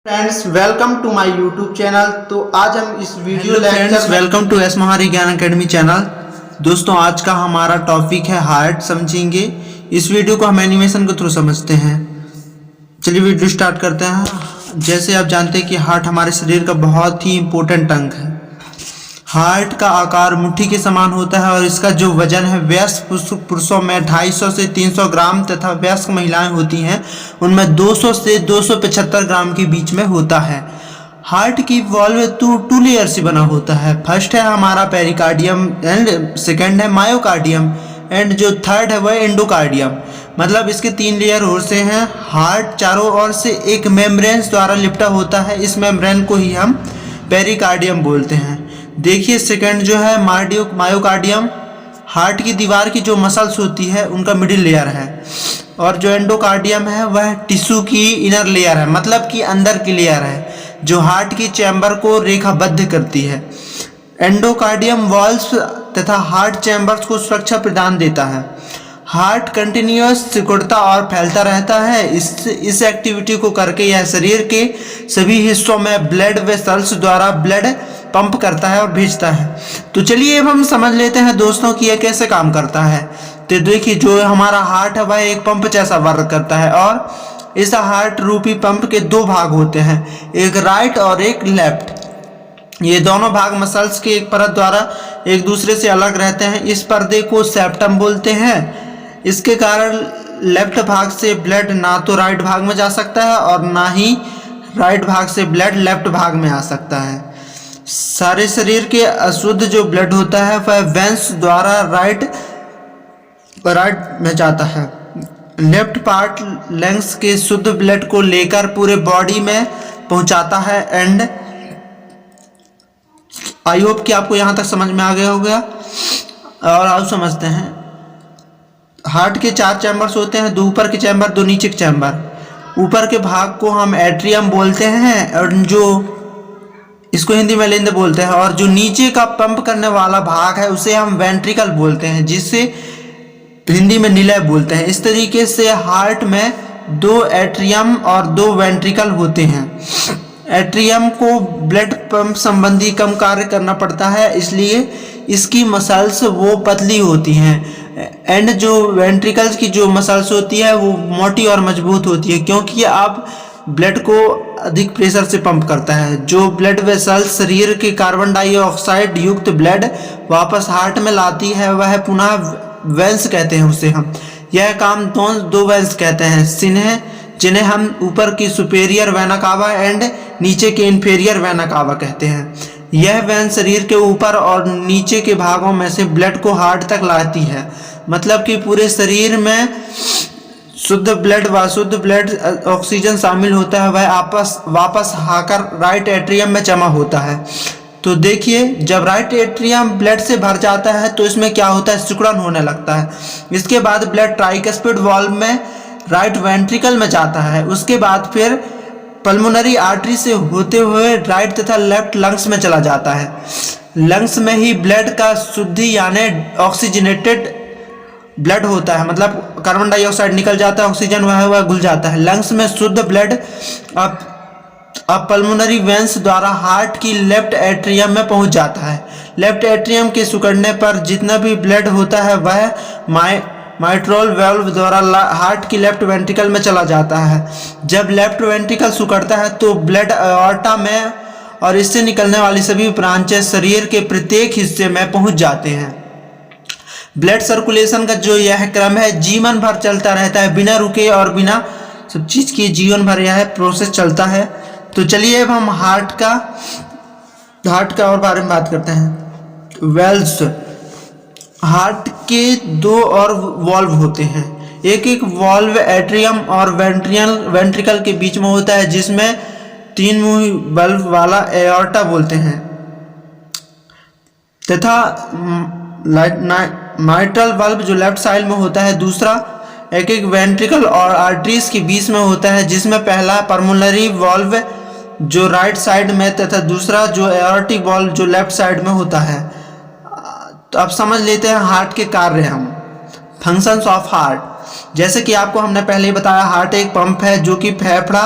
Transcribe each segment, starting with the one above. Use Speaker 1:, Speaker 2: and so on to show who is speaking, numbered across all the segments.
Speaker 1: Friends welcome to my YouTube channel. तो आज हम इस video lecture
Speaker 2: welcome to S Mahari Gyan academy channel. दोस्तों आज का हमारा टॉपिक है हार्ट समझेंगे। इस वीडियो को हम एनिमेशन के थ्रू समझते हैं। चलिए वीडियो स्टार्ट करते हैं। जैसे आप जानते हैं कि हार्ट हमारे शरीर का बहुत ही इम्पोर्टेंट अंग है। हार्ट का आकार मुट्ठी के समान होता है और इसका जो वजन है वयस्क पुरुषों में 250 से 300 ग्राम तथा वयस्क महिलाएं होती हैं उनमें 200 से 275 ग्राम के बीच में होता है। हार्ट की वॉल्व टू लेयर से बना होता है। फर्स्ट है हमारा पेरिकार्डियम एंड सेकंड है मायोकार्डियम एंड जो थर्ड है वह एंडोकार्डियम। मतलब इसके 3 लेयर होते हैं। हार्ट चारों ओर से एक मेम्ब्रेन द्वारा लिपटा होता है। इस मेम्ब्रेन को ही हम पेरिकार्डियम बोलते हैं। देखिए सेकंड जो है मायोकार्डियम, हार्ट की दीवार की जो मसल्स होती है उनका मिडिल लेयर है। और जो एंडोकार्डियम है वह टिश्यू की इनर लेयर है, मतलब कि अंदर की लेयर है जो हार्ट की चैम्बर को रेखाबद्ध करती है। एंडोकार्डियम वॉल्व्स तथा हार्ट चैम्बर्स को सुरक्षा प्रदान देता है। हार्ट कंटिन्यूअस सिकुड़ता और फैलता रहता है। इस एक्टिविटी को करके यह शरीर के सभी हिस्सों में ब्लड वेसल्स द्वारा ब्लड पंप करता है और भेजता है। तो चलिए अब हम समझ लेते हैं दोस्तों कि यह कैसे काम करता है। तो देखिए जो हमारा हार्ट है वह एक पंप जैसा वर्क करता है और इस हार्ट रूपी पंप के 2 भाग होते हैं, एक राइट और एक लेफ्ट। ये दोनों भाग मसल्स के एक परत द्वारा एक दूसरे से अलग रहते हैं। इस पर्दे को सेप्टम बोलते हैं। इसके कारण लेफ्ट भाग से ब्लड ना तो राइट भाग में जा सकता है और ना ही राइट भाग से ब्लड लेफ्ट भाग में आ सकता है। सारे शरीर के अशुद्ध जो ब्लड होता है वह वेंस द्वारा राइट में जाता है। लेफ्ट पार्ट लंग्स के शुद्ध ब्लड को लेकर पूरे बॉडी में पहुंचाता है। एंड आई होप कि आपको यहाँ तक समझ में आ गया होगा। और आप समझते हैं हार्ट के 4 चैम्बर्स होते हैं, 2 ऊपर के चैम्बर 2 नीचे के चैम्बर। ऊपर के भाग को हम एट्रियम बोलते हैं और जो इसको हिंदी में लिंद बोलते हैं, और जो नीचे का पंप करने वाला भाग है उसे हम वेंट्रिकल बोलते हैं, जिसे हिंदी में निलय बोलते हैं। इस तरीके से हार्ट में 2 एट्रियम और 2 वेंट्रिकल होते हैं। एट्रियम को ब्लड पंप संबंधी कम कार्य करना पड़ता है, इसलिए इसकी मसल्स वो पतली होती हैं। एंड जो वेंट्रिकल्स की जो मसल्स होती है वो मोटी और मजबूत होती है, क्योंकि आप ब्लड को अधिक प्रेशर से पंप करता है। जो ब्लड वेसल्स शरीर के कार्बन डाइऑक्साइड युक्त ब्लड वापस हार्ट में लाती है वह पुनः वेंस कहते हैं उसे हम। यह काम 2 वेंस कहते हैं, जिन्हें हम ऊपर की सुपेरियर वेना कावा एंड नीचे के इन्फेरियर वेना कावा कहते हैं। यह वेन शरीर के ऊपर और नीचे के भागों में से ब्लड को हार्ट तक लाती है। मतलब कि पूरे शरीर में शुद्ध ब्लड व अशुद्ध ब्लड ऑक्सीजन शामिल होता है, वह वापस आकर राइट एट्रियम में जमा होता है। तो देखिए जब राइट एट्रियम ब्लड से भर जाता है तो इसमें क्या होता है, सिकुड़न होने लगता है। इसके बाद ब्लड ट्राइकस्पिड वाल्व में राइट वेंट्रिकल में जाता है। उसके बाद फिर पल्मोनरी आर्टरी से होते हुए राइट तथा लेफ्ट लंग्स में चला जाता है। लंग्स में ही ब्लड का शुद्धि यानी ऑक्सीजनेटेड ब्लड होता है, मतलब कार्बन डाइऑक्साइड निकल जाता है, ऑक्सीजन वह घुल जाता है। लंग्स में शुद्ध ब्लड अब पल्मोनरी वेंस द्वारा हार्ट की लेफ्ट एट्रियम में पहुंच जाता है। लेफ्ट एट्रियम के सिकुड़ने पर जितना भी ब्लड होता है वह माइट्रल वाल्व द्वारा हार्ट की लेफ्ट वेंट्रिकल में चला जाता है। जब लेफ्ट वेंट्रिकल सिकुड़ता है तो ब्लड एओर्टा में और इससे निकलने वाली सभी ब्रांचेस शरीर के प्रत्येक हिस्से में पहुंच जाते हैं। ब्लड सर्कुलेशन का जो यह क्रम है जीवन भर चलता रहता है, बिना रुके और बिना सब चीज़ के जीवन भर यह प्रोसेस चलता है। तो चलिए अब हम हार्ट का और बारे में बात करते हैं। वेल्व्स, हार्ट के 2 और वॉल्व होते हैं। एक वॉल्व एट्रियम और वेंट्रिकल के बीच में होता है, जिसमें 3 मुंह बल्ब वाला एओर्टा बोलते हैं, तथा माइट्रल वाल्व जो लेफ्ट साइड में होता है। दूसरा एक वेंट्रिकल और आर्टरीज के बीच में होता है, जिसमें पहला पल्मोनरी वाल्व जो राइट साइड में तथा दूसरा जो एओर्टिक वाल्व जो लेफ्ट साइड में होता है। तो अब समझ लेते हैं हार्ट के कार्य हम, फंक्शंस ऑफ हार्ट। जैसे कि आपको हमने पहले ही बताया, हार्ट एक पंप है जो कि फेफड़ा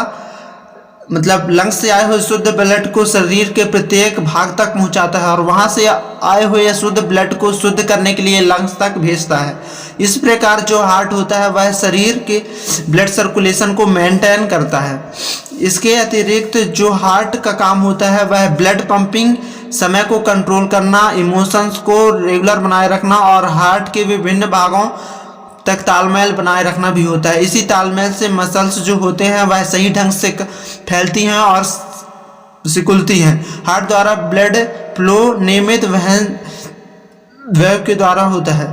Speaker 2: मतलब लंग्स से आए हुए शुद्ध ब्लड को शरीर के प्रत्येक भाग तक पहुंचाता है और वहां से आए हुए शुद्ध ब्लड को शुद्ध करने के लिए लंग्स तक भेजता है। इस प्रकार जो हार्ट होता है वह शरीर के ब्लड सर्कुलेशन को मेंटेन करता है। इसके अतिरिक्त जो हार्ट का काम होता है वह ब्लड पंपिंग, समय को कंट्रोल करना, इमोशंस को रेगुलर बनाए रखना और हार्ट के विभिन्न भागों तक तालमेल बनाए रखना भी होता है। इसी तालमेल से मसल्स जो होते हैं वह सही ढंग से फैलती हैं और सिकुड़ती हैं। हार्ट द्वारा ब्लड फ्लो नियमित वेव के द्वारा होता है।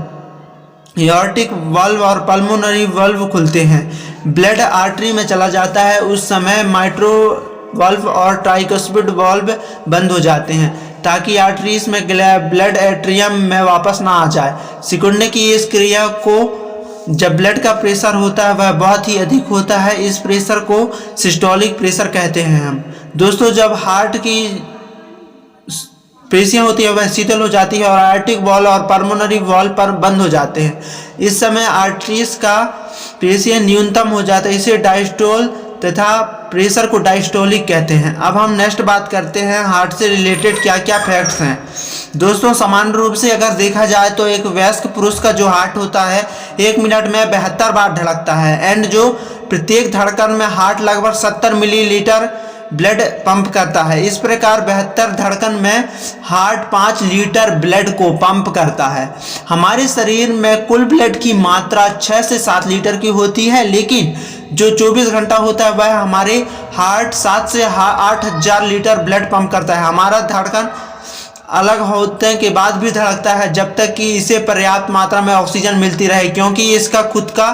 Speaker 2: एओर्टिक वाल्व और पल्मोनरी वाल्व खुलते हैं, ब्लड आर्टरी में चला जाता है, उस समय माइट्रो वाल्व और ट्राइकस्पिड वाल्व बंद हो जाते हैं ताकि आर्टरीज में ब्लड एट्रियम में वापस ना आ जाए। सिकुड़ने की इस क्रिया को जब ब्लड का प्रेशर होता है वह बहुत ही अधिक होता है, इस प्रेशर को सिस्टोलिक प्रेशर कहते हैं हम। दोस्तों, जब हार्ट की पेशियां होती है वह शीतल हो जाती है और आर्टिक वॉल और पल्मोनरी वॉल पर बंद हो जाते हैं। इस समय आर्टरीज का पेशियां न्यूनतम हो जाता है, इसे डायस्टोल तथा प्रेशर को डायस्टोलिक कहते हैं। अब हम नेक्स्ट बात करते हैं हार्ट से रिलेटेड क्या क्या फैक्ट्स हैं। दोस्तों, सामान्य रूप से अगर देखा जाए तो एक वयस्क पुरुष का जो हार्ट होता है 1 मिनट में 72 बार धड़कता है एंड जो प्रत्येक धड़कन में हार्ट लगभग 70 मिलीलीटर ब्लड पंप करता है। इस प्रकार 72 धड़कन में हार्ट 5 लीटर ब्लड को पंप करता है। हमारे शरीर में कुल ब्लड की मात्रा 6 से 7 लीटर की होती है, लेकिन जो 24 घंटा होता है वह हमारे हार्ट 7 से 8,000 लीटर ब्लड पंप करता है। हमारा धड़कन अलग होने के बाद भी धड़कता है जब तक कि इसे पर्याप्त मात्रा में ऑक्सीजन मिलती रहे, क्योंकि इसका खुद का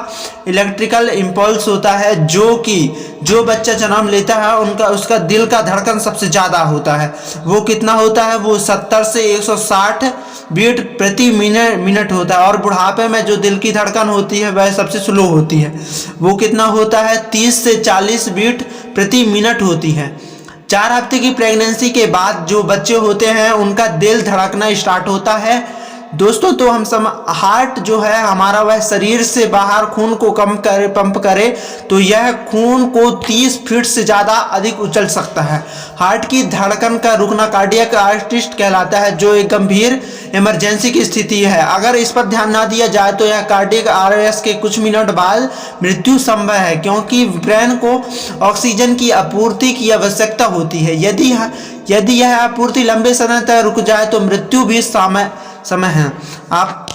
Speaker 2: इलेक्ट्रिकल इम्पल्स होता है। जो बच्चा जन्म लेता है उसका दिल का धड़कन सबसे ज़्यादा होता है। वो कितना होता है? वो 70 से 160 बीट प्रति मिनट होता है और बुढ़ापे में जो दिल की धड़कन होती है वह सबसे स्लो होती है। वो कितना होता है? 30 से 40 बीट प्रति मिनट होती है। 4 हफ्ते की प्रेगनेंसी के बाद जो बच्चे होते हैं उनका दिल धड़कना स्टार्ट होता है। दोस्तों, तो हार्ट जो है हमारा वह शरीर से बाहर खून को पंप करे तो यह खून को 30 फीट से ज़्यादा अधिक उछल सकता है। हार्ट की धड़कन का रुकना कार्डियक अरेस्ट कहलाता है, जो एक गंभीर इमरजेंसी की स्थिति है। अगर इस पर ध्यान ना दिया जाए तो यह कार्डियक अरेस्ट के कुछ मिनट बाद मृत्यु संभव है, क्योंकि ब्रेन को ऑक्सीजन की आपूर्ति की आवश्यकता होती है। यदि यह आपूर्ति लंबे समय तक रुक जाए तो मृत्यु भी समय है। आप